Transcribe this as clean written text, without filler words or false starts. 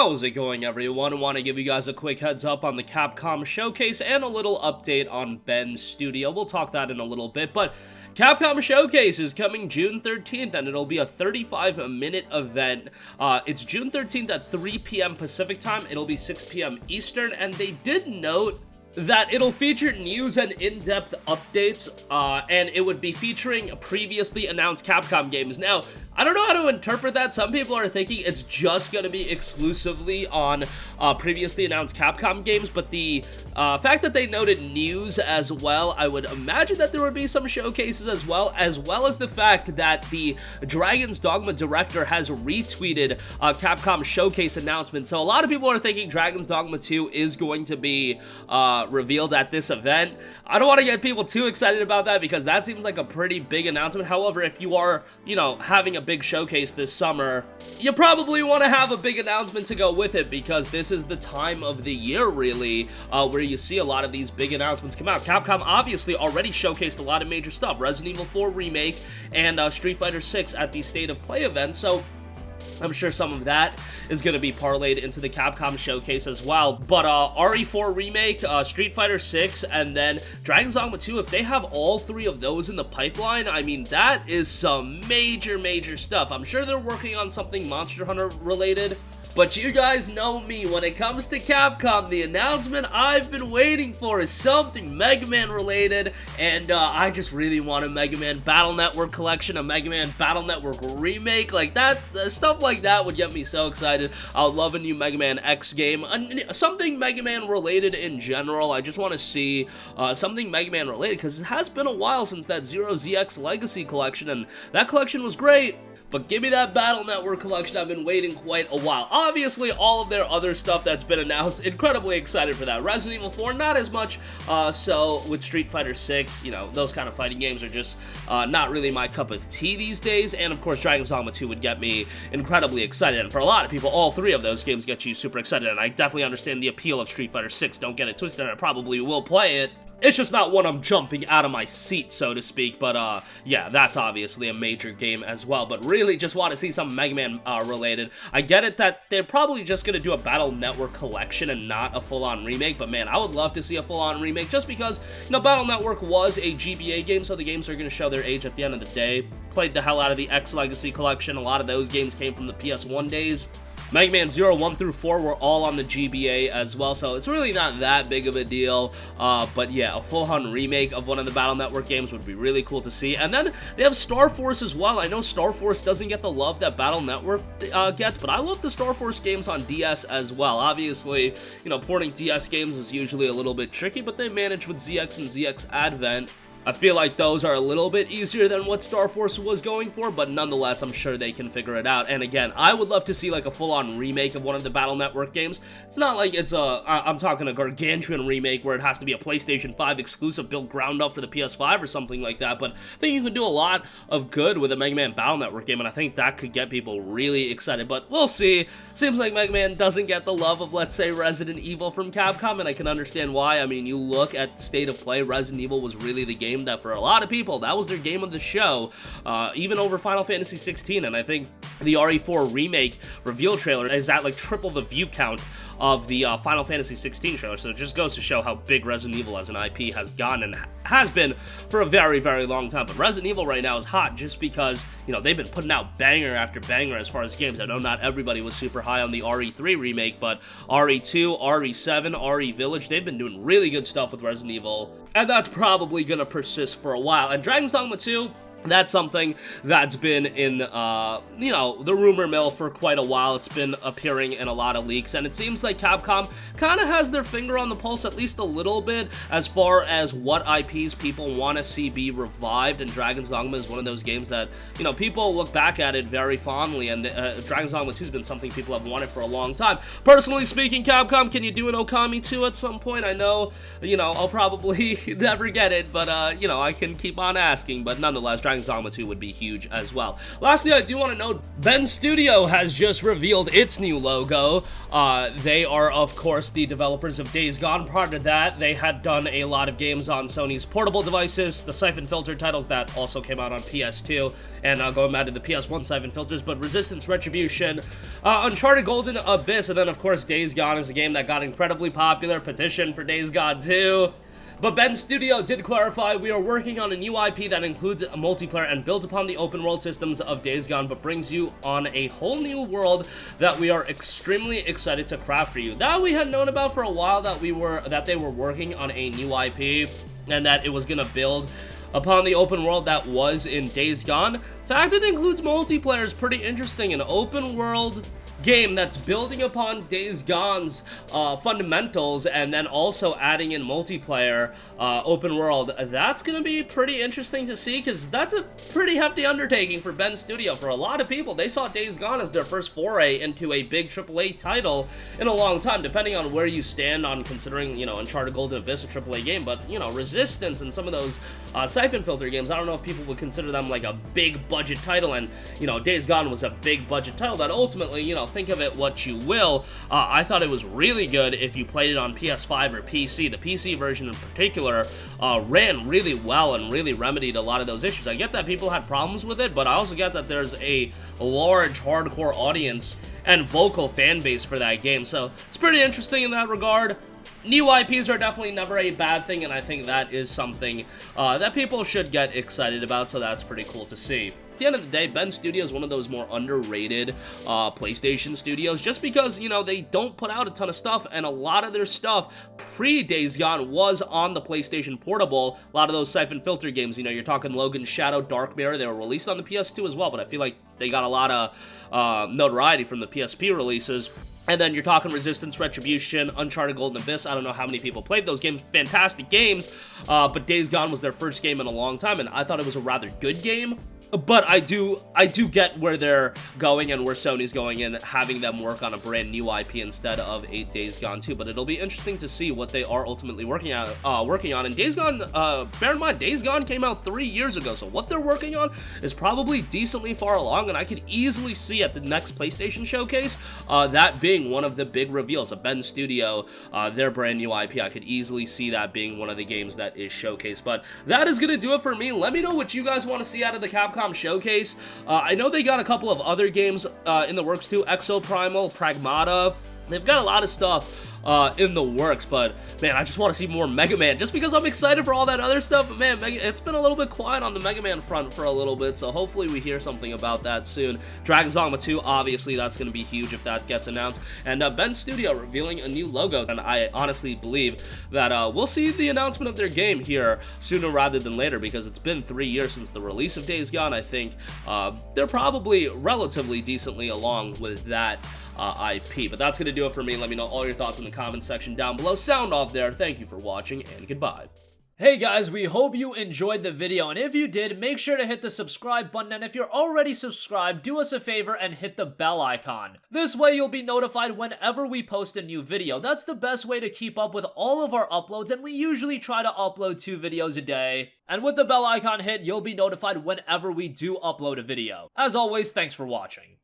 How's it going, everyone? I want to give you guys a quick heads up on the Capcom Showcase and a little update on Ben's studio. We'll talk that in a little bit, but Capcom Showcase is coming June 13th, and it'll be a 35-minute event. It's June 13th at 3 p.m. Pacific time. It'll be 6 p.m. Eastern, and they did note that it'll feature news and in-depth updates, and it would be featuring previously announced Capcom games. Now, I don't know how to interpret that. Some people are thinking it's just going to be exclusively on previously announced Capcom games, but the fact that they noted news as well, I would imagine that there would be some showcases as well as the fact that the Dragon's Dogma director has retweeted Capcom Showcase announcement. So a lot of people are thinking Dragon's Dogma 2 is going to be revealed at this event. I don't want to get people too excited about that because that seems like a pretty big announcement. However, if you are, having a big showcase this summer, you probably want to have a big announcement to go with it because this is the time of the year, really, where you see a lot of these big announcements come out. Capcom obviously already showcased a lot of major stuff, Resident Evil 4 Remake and Street Fighter 6 at the State of Play event, so I'm sure some of that is going to be parlayed into the Capcom Showcase as well. But RE4 Remake, Street Fighter 6, and then Dragon's Dogma 2, if they have all three of those in the pipeline, I mean, that is some major stuff. I'm sure they're working on something Monster Hunter related. But you guys know me, when it comes to Capcom, the announcement I've been waiting for is something Mega Man related, and I just really want a Mega Man Battle Network collection, a Mega Man Battle Network remake, like that, stuff like that would get me so excited. I would love a new Mega Man X game, something Mega Man related in general. I just want to see something Mega Man related, because it has been a while since that Zero ZX Legacy collection, and that collection was great. But give me that Battle Network collection. I've been waiting quite a while. Obviously, all of their other stuff that's been announced, incredibly excited for that. Resident Evil 4, not as much. So with Street Fighter 6, those kind of fighting games are just not really my cup of tea these days. And of course, Dragon's Dogma 2 would get me incredibly excited. And for a lot of people, all three of those games get you super excited. And I definitely understand the appeal of Street Fighter 6. Don't get it twisted, and I probably will play it. It's just not one I'm jumping out of my seat, so to speak, but yeah, that's obviously a major game as well, but really just want to see some Mega Man related. I get it that they're probably just going to do a Battle Network collection and not a full-on remake, but man, I would love to see a full-on remake just because, Battle Network was a GBA game, so the games are going to show their age at the end of the day. Played the hell out of the X Legacy collection. A lot of those games came from the PS1 days. Mega Man 0, 1 through 4 were all on the GBA as well, so it's really not that big of a deal, but yeah, a full-on remake of one of the Battle Network games would be really cool to see. And then they have Star Force as well. I know Star Force doesn't get the love that Battle Network gets, but I love the Star Force games on DS as well. Obviously, porting DS games is usually a little bit tricky, but they manage with ZX and ZX Advent. I feel like those are a little bit easier than what Star Force was going for, but nonetheless, I'm sure they can figure it out. And again, I would love to see like a full-on remake of one of the Battle Network games. It's not like it's I'm talking a gargantuan remake where it has to be a PlayStation 5 exclusive built ground up for the PS5 or something like that, but I think you can do a lot of good with a Mega Man Battle Network game, and I think that could get people really excited, but we'll see. Seems like Mega Man doesn't get the love of, let's say, Resident Evil from Capcom, and I can understand why. I mean, you look at State of Play, Resident Evil was really the game that for a lot of people, that was their game of the show, even over Final Fantasy 16, and I think the RE4 Remake reveal trailer is at like triple the view count of the Final Fantasy 16 trailer, so it just goes to show how big Resident Evil as an IP has gone and has been for a very long time. But Resident Evil right now is hot just because, they've been putting out banger after banger as far as games. I know not everybody was super high on the RE3 remake, but RE2, RE7, RE Village, they've been doing really good stuff with Resident Evil, and that's probably gonna persist for a while. And Dragon's Dogma 2, that's something that's been in, the rumor mill for quite a while. It's been appearing in a lot of leaks, and it seems like Capcom kind of has their finger on the pulse at least a little bit as far as what IPs people want to see be revived, and Dragon's Dogma is one of those games that, people look back at it very fondly, and Dragon's Dogma 2 has been something people have wanted for a long time. Personally speaking, Capcom, can you do an Okami 2 at some point? I know, I'll probably never get it, but, I can keep on asking, but nonetheless, Dragon's Dragon's Dogma 2 would be huge as well. Lastly, I do want to note, Bend Studio has just revealed its new logo. They are, of course, the developers of Days Gone. Prior to that, they had done a lot of games on Sony's portable devices, the Siphon Filter titles that also came out on PS2, and going back to the PS1 Siphon Filters, but Resistance, Retribution, Uncharted Golden Abyss, and then, of course, Days Gone is a game that got incredibly popular, petition for Days Gone 2. But Bend Studio did clarify, we are working on a new IP that includes a multiplayer and builds upon the open world systems of Days Gone, but brings you on a whole new world that we are extremely excited to craft for you. That we had known about for a while, that they were working on a new IP, and that it was gonna build upon the open world that was in Days Gone. The fact it includes multiplayer is pretty interesting. An open world game that's building upon Days Gone's fundamentals, and then also adding in multiplayer open world. That's gonna be pretty interesting to see, because that's a pretty hefty undertaking for Bend Studio. For a lot of people, they saw Days Gone as their first foray into a big AAA title in a long time, depending on where you stand on considering, you know, Uncharted Golden Abyss a AAA game. But, you know, Resistance and some of those Siphon Filter games, I don't know if people would consider them like a big budget title, and, you know, Days Gone was a big budget title that ultimately, you know, think of it what you will. I thought it was really good if you played it on PS5 or PC. The PC version in particular ran really well and really remedied a lot of those issues. I get that people had problems with it, but I also get that there's a large hardcore audience and vocal fan base for that game, so it's pretty interesting in that regard. New IPs are definitely never a bad thing, and I think that is something that people should get excited about, so that's pretty cool to see. At the end of the day, Bend Studio is one of those more underrated PlayStation studios, just because, you know, they don't put out a ton of stuff, and a lot of their stuff pre-Days Gone was on the PlayStation Portable. A lot of those Siphon Filter games, you know, you're talking Logan's Shadow, Dark Mirror, they were released on the PS2 as well, but I feel like they got a lot of notoriety from the PSP releases. And then you're talking Resistance, Retribution, Uncharted Golden Abyss. I don't know how many people played those games. Fantastic games, but Days Gone was their first game in a long time, and I thought it was a rather good game. But I do get where they're going and where Sony's going in having them work on a brand new IP instead of a Days Gone 2. But it'll be interesting to see what they are ultimately working on. And Days Gone, bear in mind, Days Gone came out 3 years ago, so what they're working on is probably decently far along, and I could easily see at the next PlayStation showcase that being one of the big reveals of Bend Studio, their brand new IP. I could easily see that being one of the games that is showcased. But that is gonna do it for me. Let me know what you guys want to see out of the Capcom showcase. I know they got a couple of other games in the works too. Exoprimal, Pragmata. They've got a lot of stuff in the works, but man, I just want to see more Mega Man, just because I'm excited for all that other stuff. But man, it's been a little bit quiet on the Mega Man front for a little bit, so hopefully we hear something about that soon. Dragon's Dogma 2, obviously that's going to be huge if that gets announced, and Bend Studio revealing a new logo, and I honestly believe that we'll see the announcement of their game here sooner rather than later, because it's been 3 years since the release of Days Gone. I think they're probably relatively decently along with that IP. But that's going to do it for me. Let me know all your thoughts in the comments section down below. Sound off there. Thank you for watching, and goodbye. Hey guys, we hope you enjoyed the video, and if you did, make sure to hit the subscribe button, and if you're already subscribed, do us a favor and hit the bell icon. This way you'll be notified whenever we post a new video. That's the best way to keep up with all of our uploads, and we usually try to upload 2 videos a day. And with the bell icon hit, you'll be notified whenever we do upload a video. As always, thanks for watching.